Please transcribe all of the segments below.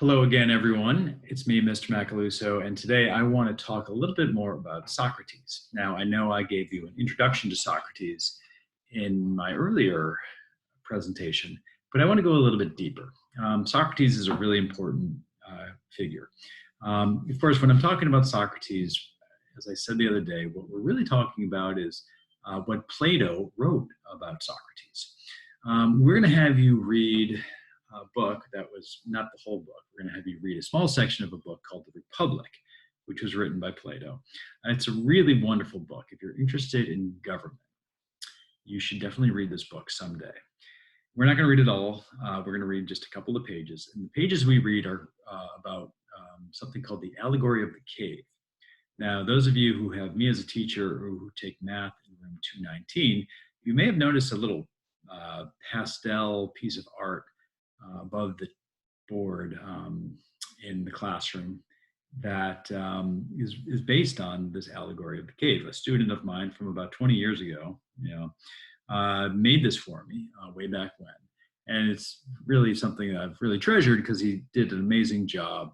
Hello again, everyone. It's me, Mr. Macaluso, and today I want to talk a little bit more about Socrates. Now, I know I gave you an introduction to Socrates in my earlier presentation, but I want to go a little bit deeper. Socrates is a really important figure. Of course, when I'm talking about Socrates, as I said the other day, what we're really talking about is what Plato wrote about Socrates. We're going to have you read a book that was not the whole book. We're going to have you read a small section of a book called The Republic, which was written by Plato. It's a really wonderful book. If you're interested in government, you should definitely read this book someday. We're not going to read it all. We're going to read just a couple of pages. And the pages we read are about something called the allegory of the cave. Now, those of you who have me as a teacher or who take math in room 219, you may have noticed a little pastel piece of art above the board in the classroom that is based on this allegory of the cave. A student of mine from about 20 years ago, made this for me way back when. And it's really something that I've really treasured because he did an amazing job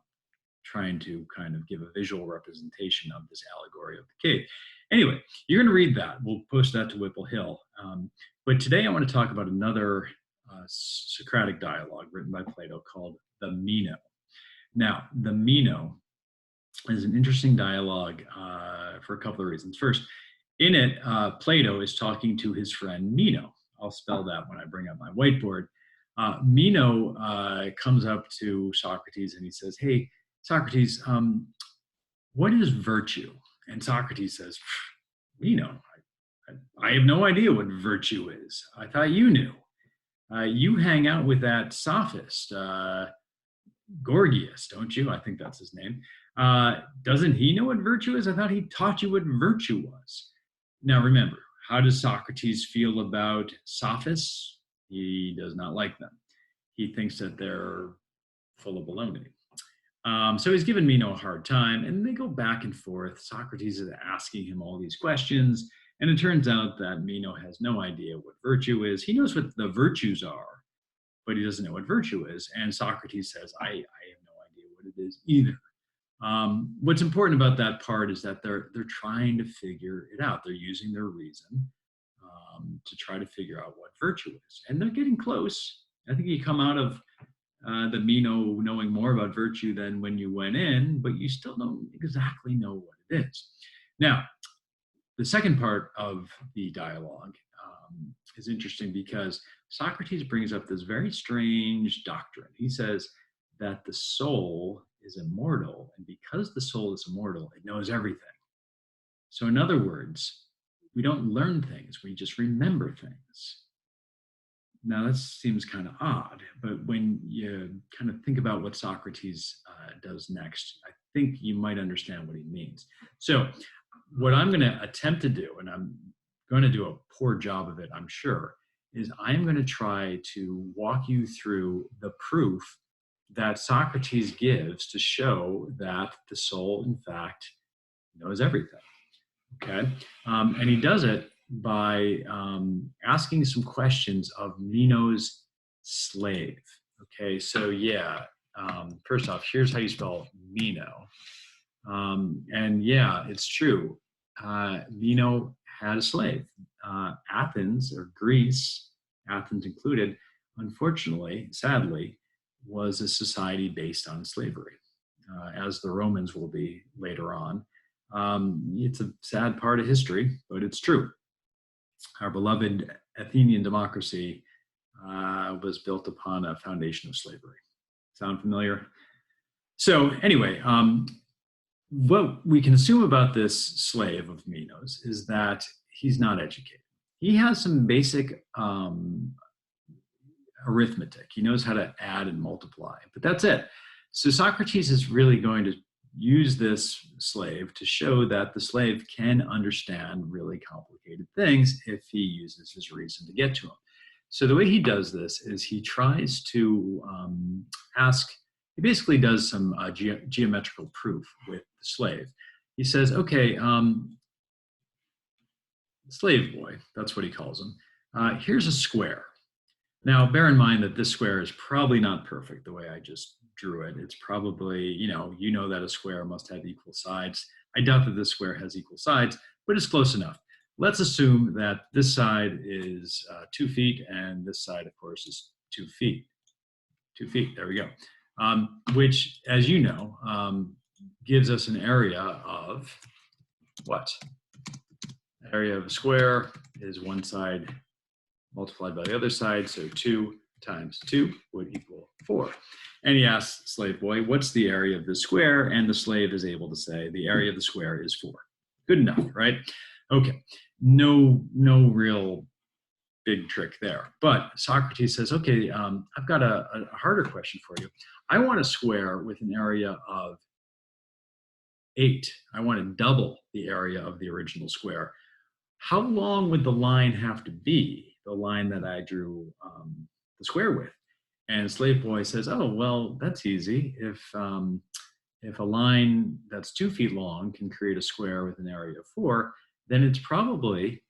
trying to kind of give a visual representation of this allegory of the cave. Anyway, you're going to read that. We'll post that to Whipple Hill. But today I want to talk about another Socratic dialogue written by Plato called the Meno. Now, the Meno is an interesting dialogue for a couple of reasons. First, in it, Plato is talking to his friend Meno. I'll spell that when I bring up my whiteboard. Meno comes up to Socrates and he says, "Hey, Socrates, what is virtue?" And Socrates says, "Meno, I have no idea what virtue is. I thought you knew. You hang out with that sophist, Gorgias, don't you?" I think that's his name. Doesn't he know what virtue is? I thought he taught you what virtue was. Now remember, how does Socrates feel about sophists? He does not like them. He thinks that they're full of baloney. So he's given Meno a hard time, and they go back and forth. Socrates is asking him all these questions, and it turns out that Meno has no idea what virtue is. He knows what the virtues are, but he doesn't know what virtue is. And Socrates says, I have no idea what it is either. What's important about that part is that they're trying to figure it out. They're using their reason to try to figure out what virtue is. And they're getting close. I think you come out of the Meno knowing more about virtue than when you went in, but you still don't exactly know what it is. Now, the second part of the dialogue is interesting because Socrates brings up this very strange doctrine. He says that the soul is immortal, and because the soul is immortal, it knows everything. So in other words, we don't learn things, we just remember things. Now that seems kind of odd, but when you kind of think about what Socrates does next, I think you might understand what he means. So what I'm going to attempt to do, and I'm going to do a poor job of it, I'm sure, is I'm going to try to walk you through the proof that Socrates gives to show that the soul, in fact, knows everything. Okay? And he does it by asking some questions of Meno's slave. Okay, so first off, here's how you spell Meno. And yeah, it's true. Meno had a slave. Athens, or Greece, Athens included, unfortunately, sadly, was a society based on slavery, as the Romans will be later on. It's a sad part of history, but it's true. Our beloved Athenian democracy was built upon a foundation of slavery. Sound familiar? So anyway, what we can assume about this slave of Meno's is that he's not educated. He has some basic arithmetic. He knows how to add and multiply, but that's it. So Socrates is really going to use this slave to show that the slave can understand really complicated things if he uses his reason to get to them. So the way he does this is he tries to he basically does some geometrical proof with the slave. He says, okay, slave boy, that's what he calls him. Here's a square. Now, bear in mind that this square is probably not perfect the way I just drew it. It's probably, you know that a square must have equal sides. I doubt that this square has equal sides, but it's close enough. Let's assume that this side is 2 feet and this side, of course, is 2 feet. 2 feet, there we go. Which, as you know, gives us an area of what? Area of a square is one side multiplied by the other side, so 2 times 2 would equal 4. And he asks slave boy, what's the area of the square? And the slave is able to say the area of the square is 4. Good enough, right? Okay, no real big trick there. But Socrates says, okay, I've got a harder question for you. I want a square with an area of 8. I want to double the area of the original square. How long would the line have to be, the line that I drew the square with? And slave boy says, oh, well, that's easy. If a line that's 2 feet long can create a square with an area of 4, then it's probably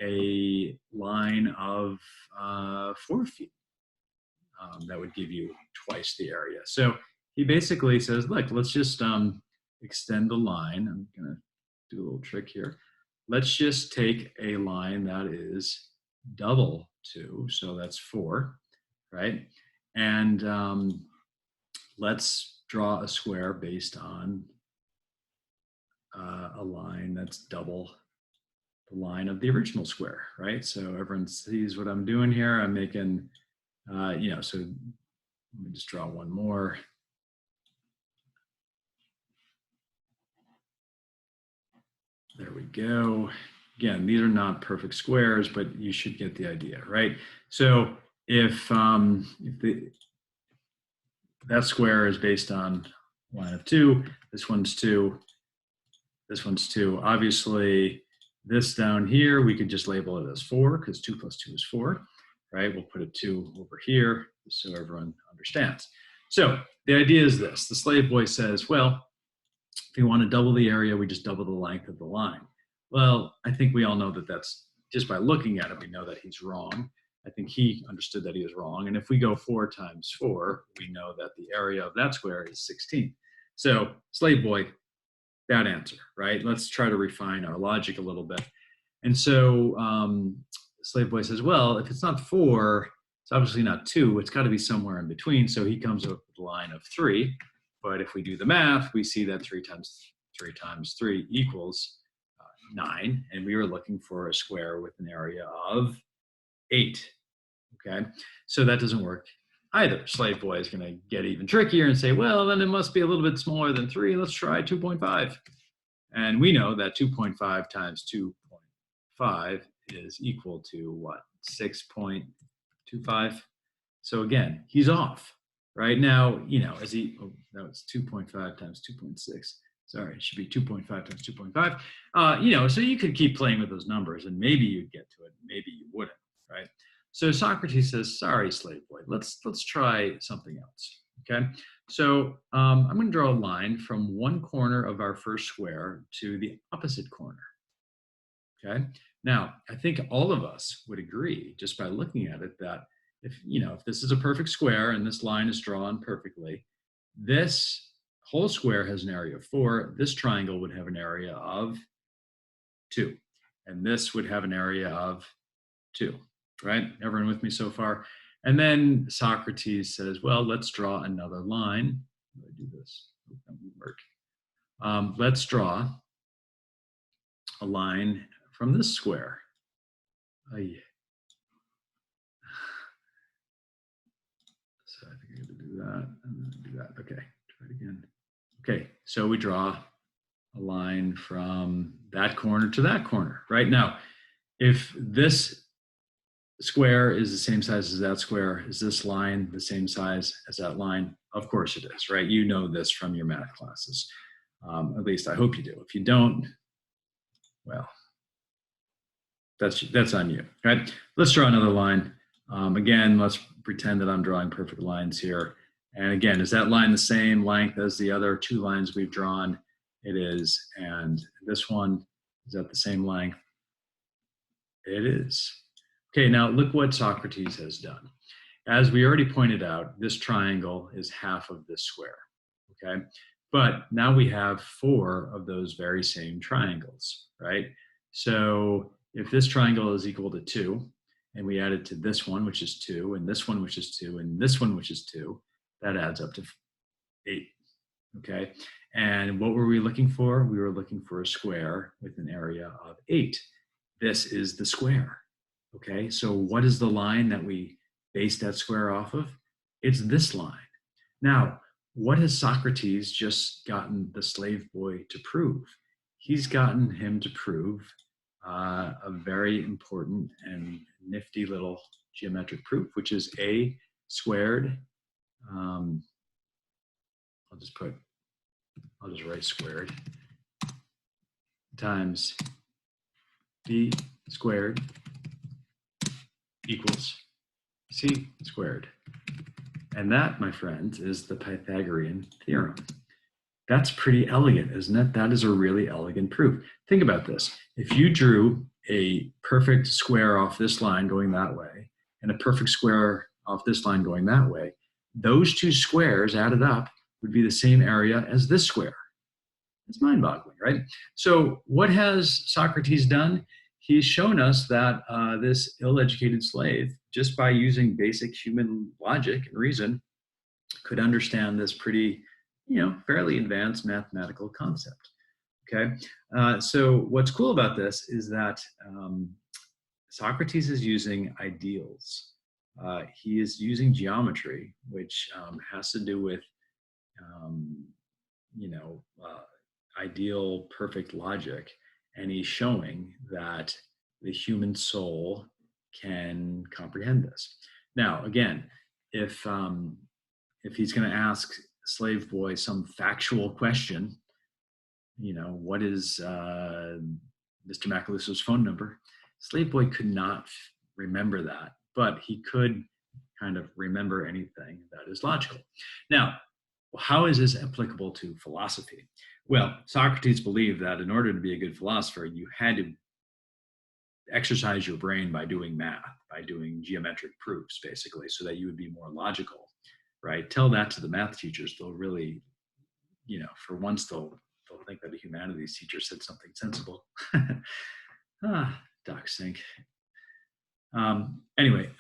a line of 4 feet that would give you twice the area. So he basically says, look, let's just extend the line. I'm going to do a little trick here. Let's just take a line that is double 2, so that's 4, right? And let's draw a square based on a line that's double the line of the original square, right? So everyone sees what I'm doing here. I'm making, so let me just draw one more. There we go. Again, these are not perfect squares, but you should get the idea, right? So if that square is based on a line of 2, this one's 2, this one's 2. Obviously, this down here, we could just label it as 4 because 2 plus 2 is 4, right? We'll put a 2 over here so everyone understands. So the idea is this. The slave boy says, well, if you want to double the area, we just double the length of the line. Well, I think we all know that that's, just by looking at it, we know that he's wrong. I think he understood that he was wrong. And if we go 4 times 4, we know that the area of that square is 16. So slave boy, bad answer, right? Let's try to refine our logic a little bit. And so slave boy says, well, if it's not 4, it's obviously not 2. It's got to be somewhere in between. So he comes up with a line of 3. But if we do the math, we see that 3 times 3 equals 9. And we were looking for a square with an area of 8. Okay, so that doesn't work either. Slave boy is going to get even trickier and say, well, then it must be a little bit smaller than 3. Let's try 2.5. And we know that 2.5 times 2.5 is equal to what? 6.25. So again, he's off. Right now, as he, that was 2.5 times 2.6. Sorry, it should be 2.5 times 2.5. So you could keep playing with those numbers and maybe you'd get to it, maybe you wouldn't, right? So Socrates says, sorry, slave boy, let's try something else, okay? So I'm going to draw a line from one corner of our first square to the opposite corner, okay? Now, I think all of us would agree, just by looking at it, that if this is a perfect square and this line is drawn perfectly, this whole square has an area of 4. This triangle would have an area of 2. And this would have an area of 2, right? Everyone with me so far? And then Socrates says, well, let's draw another line. How do I do this? That won't work. Let's draw a line from this square. So I think I'm going to do that and do that. Okay, try it again. Okay, so we draw a line from that corner to that corner. Right now, if this square is the same size as that square, is this line the same size as that line? Of course it is, right? You know this from your math classes. At least I hope you do. If you don't, well, that's on you, right? Let's draw another line. Again, let's pretend that I'm drawing perfect lines here. And again, is that line the same length as the other 2 lines we've drawn? It is. And this one, is that the same length? It is. Okay, now look what Socrates has done. as we already pointed out, this triangle is half of this square, okay? But now we have 4 of those very same triangles, right? So if this triangle is equal to 2, and we add it to this one, which is 2, and this one, which is 2, and this one, which is 2, that adds up to 8, okay? And what were we looking for? We were looking for a square with an area of 8. This is the square, okay? So what is the line that we base that square off of? It's this line. Now, what has Socrates just gotten the slave boy to prove? He's gotten him to prove a very important and nifty little geometric proof, which is a squared. I'll just write squared times b squared equals c squared. And that, my friends, is the Pythagorean theorem. That's pretty elegant, isn't it? That is a really elegant proof. Think about this. If you drew a perfect square off this line going that way, and a perfect square off this line going that way, those 2 squares added up would be the same area as this square. It's mind-boggling, right? So what has Socrates done? He's shown us that this ill-educated slave, just by using basic human logic and reason, could understand this pretty, fairly advanced mathematical concept. Okay, so what's cool about this is that Socrates is using ideals. He is using geometry, which has to do with, ideal perfect logic, and he's showing that the human soul can comprehend this. Now, again, if he's going to ask slave boy some factual question, what is Mr. Macalusso's phone number? Slave boy could not remember that, but he could kind of remember anything that is logical. Now, how is this applicable to philosophy? Well, Socrates believed that in order to be a good philosopher, you had to exercise your brain by doing math, by doing geometric proofs, basically, so that you would be more logical, right? Tell that to the math teachers. They'll really, for once, they'll think that a humanities teacher said something sensible. Doc sink. Anyway,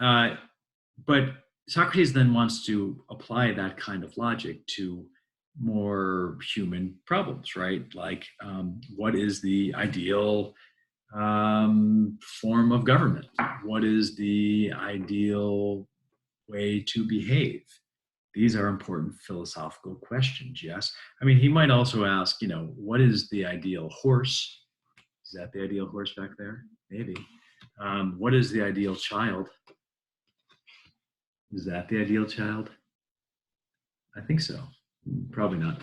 but Socrates then wants to apply that kind of logic to more human problems, right? Like, what is the ideal form of government? What is the ideal way to behave? These are important philosophical questions, yes? I mean, he might also ask, what is the ideal horse? Is that the ideal horse back there? Maybe. What is the ideal child? Is that the ideal child? I think so. Probably not.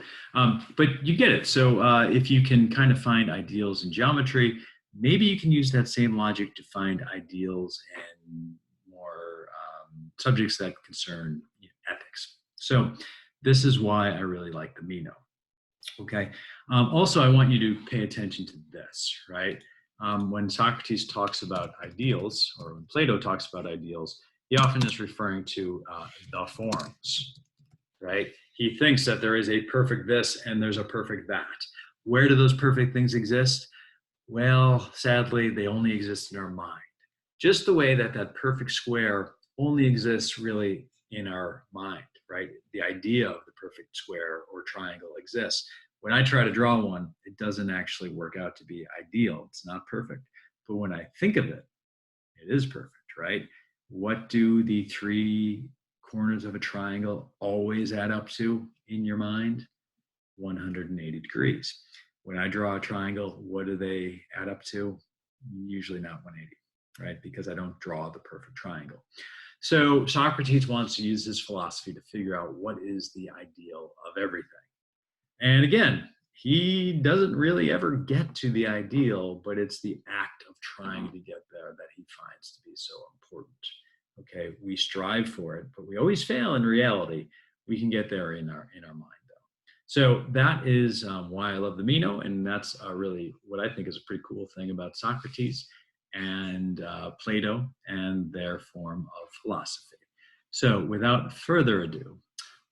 But you get it. So if you can kind of find ideals in geometry, maybe you can use that same logic to find ideals in more subjects that concern ethics. So this is why I really like the Meno. Okay. Also, I want you to pay attention to this, right? When Socrates talks about ideals, or when Plato talks about ideals, he often is referring to the forms, right? He thinks that there is a perfect this and there's a perfect that. Where do those perfect things exist? Well, sadly, they only exist in our mind. Just the way that that perfect square only exists really in our mind, right? The idea of the perfect square or triangle exists. When I try to draw one, it doesn't actually work out to be ideal. It's not perfect. But when I think of it, it is perfect, right? What do the 3 corners of a triangle always add up to in your mind? 180 degrees. When I draw a triangle, what do they add up to? Usually not 180, right? Because I don't draw the perfect triangle. So Socrates wants to use his philosophy to figure out what is the ideal of everything. And again, he doesn't really ever get to the ideal, but it's the act of trying to get there that he finds to be so important. Okay, we strive for it, but we always fail in reality. We can get there in our mind, though. So that is why I love the Meno, and that's really what I think is a pretty cool thing about Socrates and Plato and their form of philosophy. So without further ado,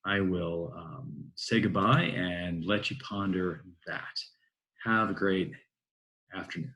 I will say goodbye and let you ponder that. Have a great afternoon.